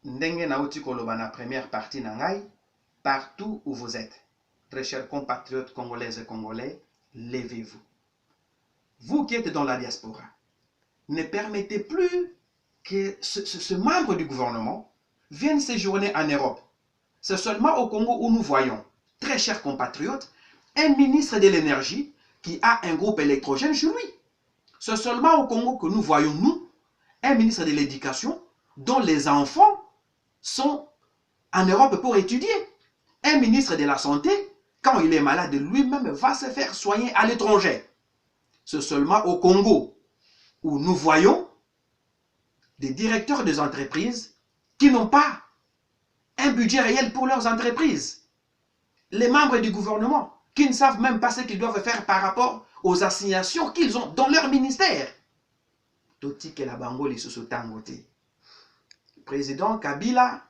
Ndenge nauti koloba na première partie nangai, partout où vous êtes, très chers compatriotes congolaises et congolais, levez-vous. Vous qui êtes dans la diaspora, ne permettez plus que ce membre du gouvernement vienne séjourner en Europe. C'est seulement au Congo où nous voyons, très chers compatriotes, un ministre de l'énergie qui a un groupe électrogène chez lui. C'est seulement au Congo que nous voyons, nous, un ministre de l'éducation dont les enfants sont en Europe pour étudier. Un ministre de la santé, quand il est malade, lui-même va se faire soigner à l'étranger. C'est seulement au Congo où nous voyons des directeurs des entreprises qui n'ont pas un budget réel pour leurs entreprises. Les membres du gouvernement qui ne savent même pas ce qu'ils doivent faire par rapport aux assignations qu'ils ont dans leur ministère. Toti que la bangoli sous tangote. Président Kabila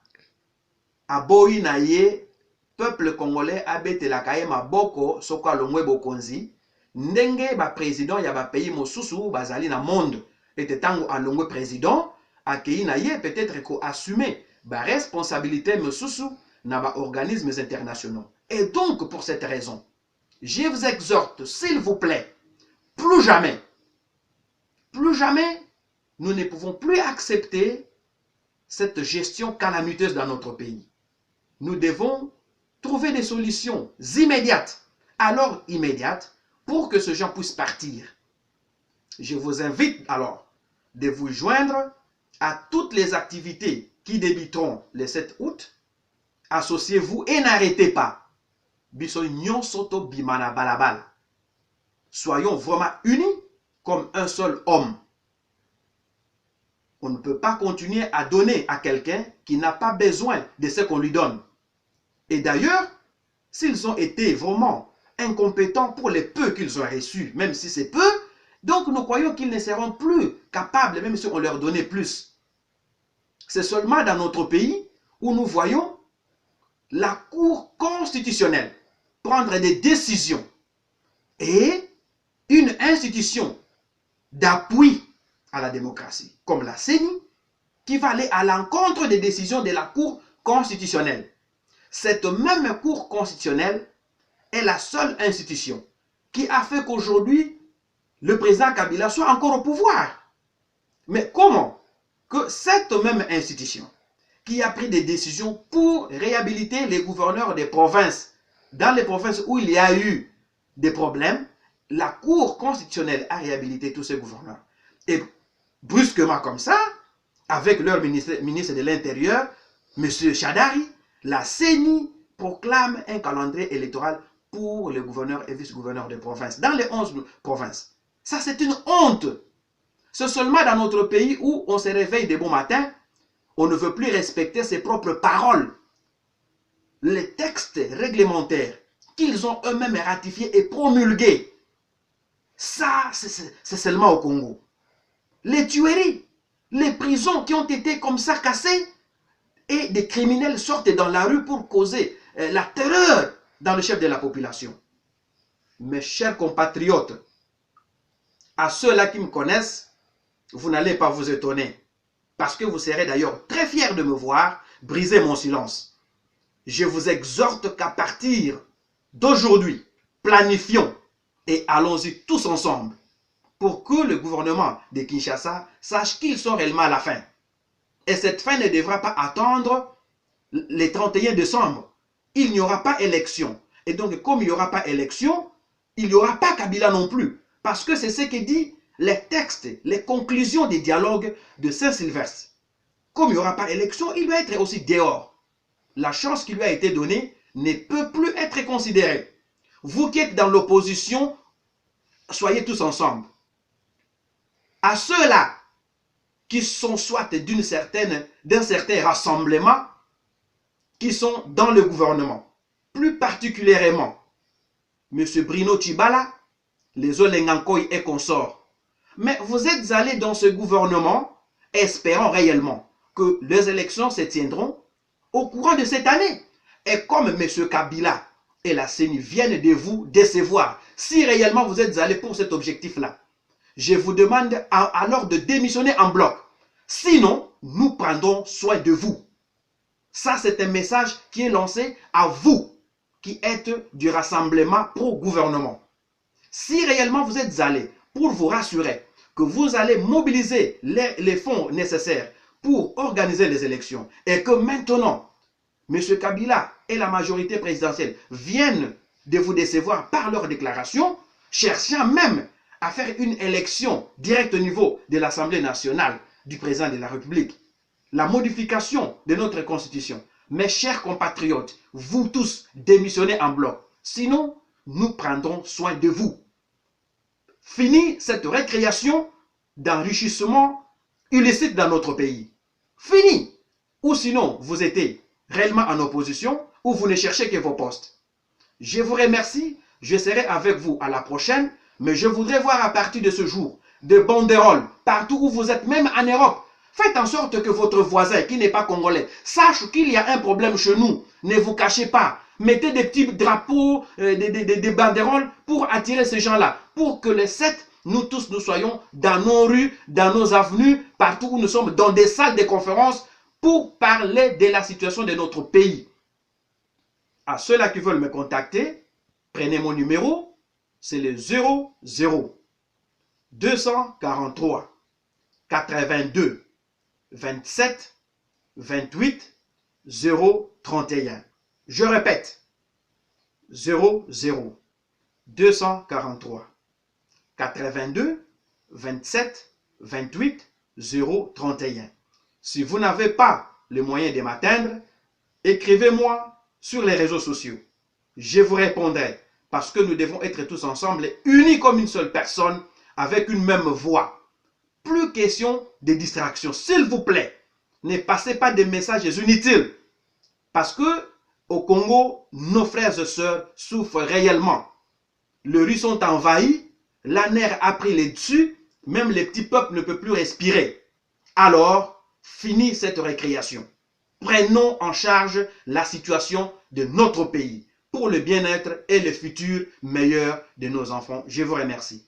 a boyi na ye peuple congolais a bete la kaye maboko soko longwe bokonzi ndenge ba président ya ba pays mosusu bazali na monde ete tango alongwe président akei na ye peut-être ko assumer ba responsabilité mosusu na ba organismes internationaux. Et donc pour cette raison, je vous exhorte s'il vous plaît, plus jamais, nous ne pouvons plus accepter cette gestion calamiteuse dans notre pays. Nous devons trouver des solutions immédiates, alors immédiates, pour que ces gens puissent partir. Je vous invite alors de vous joindre à toutes les activités qui débuteront le 7 août. Associez-vous et n'arrêtez pas. Soyons vraiment unis comme un seul homme. On ne peut pas continuer à donner à quelqu'un qui n'a pas besoin de ce qu'on lui donne. Et d'ailleurs, s'ils ont été vraiment incompétents pour les peu qu'ils ont reçus, même si c'est peu, donc nous croyons qu'ils ne seront plus capables, même si on leur donnait plus. C'est seulement dans notre pays où nous voyons la Cour constitutionnelle prendre des décisions et une institution d'appui à la démocratie, comme la CENI, qui va aller à l'encontre des décisions de la Cour constitutionnelle. Cette même Cour constitutionnelle est la seule institution qui a fait qu'aujourd'hui, le président Kabila soit encore au pouvoir. Mais comment que cette même institution, qui a pris des décisions pour réhabiliter les gouverneurs des provinces, dans les provinces où il y a eu des problèmes, la Cour constitutionnelle a réhabilité tous ces gouverneurs. Et brusquement comme ça, avec leur ministre de l'Intérieur, M. Chadari, la CENI proclame un calendrier électoral pour les gouverneurs et vice-gouverneurs de province, dans les 11 provinces. Ça, c'est une honte. C'est seulement dans notre pays où on se réveille de bon matin, on ne veut plus respecter ses propres paroles. Les textes réglementaires qu'ils ont eux-mêmes ratifiés et promulgués, ça, c'est seulement au Congo. Les tueries, les prisons qui ont été comme ça cassées, et des criminels sortent dans la rue pour causer la terreur dans le chef de la population. Mes chers compatriotes, à ceux-là qui me connaissent, vous n'allez pas vous étonner, parce que vous serez d'ailleurs très fiers de me voir briser mon silence. Je vous exhorte qu'à partir d'aujourd'hui, planifions et allons-y tous ensemble pour que le gouvernement de Kinshasa sache qu'ils sont réellement à la fin. Et cette fin ne devra pas attendre le 31 décembre. Il n'y aura pas élection. Et donc, comme il n'y aura pas élection, il n'y aura pas Kabila non plus. Parce que c'est ce que dit les textes, les conclusions des dialogues de Saint-Sylvestre. Comme il n'y aura pas élection, il va être aussi dehors. La chance qui lui a été donnée ne peut plus être considérée. Vous qui êtes dans l'opposition, soyez tous ensemble. À ceux-là qui sont soit d'un certain rassemblement, qui sont dans le gouvernement, plus particulièrement M. Bruno Tshibala, les Olengankoy et consorts. Mais vous êtes allés dans ce gouvernement, espérant réellement que les élections se tiendront au courant de cette année. Et comme M. Kabila et la CENI viennent de vous décevoir, si réellement vous êtes allés pour cet objectif-là, je vous demande alors de démissionner en bloc. Sinon, nous prendrons soin de vous. Ça, c'est un message qui est lancé à vous, qui êtes du rassemblement pro-gouvernement. Si réellement vous êtes allés pour vous rassurer que vous allez mobiliser les fonds nécessaires pour organiser les élections et que maintenant, M. Kabila et la majorité présidentielle viennent de vous décevoir par leurs déclarations, cherchant même à faire une élection directe au niveau de l'Assemblée nationale du président de la République, la modification de notre constitution. Mes chers compatriotes, vous tous démissionnez en bloc. Sinon, nous prendrons soin de vous. Fini cette récréation d'enrichissement illicite dans notre pays. Fini. Ou sinon, vous êtes réellement en opposition ou vous ne cherchez que vos postes. Je vous remercie. Je serai avec vous à la prochaine. Mais je voudrais voir à partir de ce jour des banderoles partout où vous êtes, même en Europe. Faites en sorte que votre voisin qui n'est pas congolais sache qu'il y a un problème chez nous. Ne vous cachez pas. Mettez des petits drapeaux, des banderoles pour attirer ces gens-là. Pour que les 7, nous tous, nous soyons dans nos rues, dans nos avenues, partout où nous sommes, dans des salles de conférences pour parler de la situation de notre pays. À ceux-là qui veulent me contacter, prenez mon numéro. C'est le 00 243 82 27 28 031. Je répète, 00 243 82 27 28 031. Si vous n'avez pas le moyen de m'atteindre, écrivez-moi sur les réseaux sociaux. Je vous répondrai. Parce que nous devons être tous ensemble, unis comme une seule personne, avec une même voix. Plus question de distraction. S'il vous plaît, ne passez pas des messages inutiles. Parce que au Congo, nos frères et sœurs souffrent réellement. Les rues sont envahies, la nerf a pris les dessus, même les petits peuples ne peuvent plus respirer. Alors, fini cette récréation. Prenons en charge la situation de notre pays, pour le bien-être et le futur meilleur de nos enfants. Je vous remercie.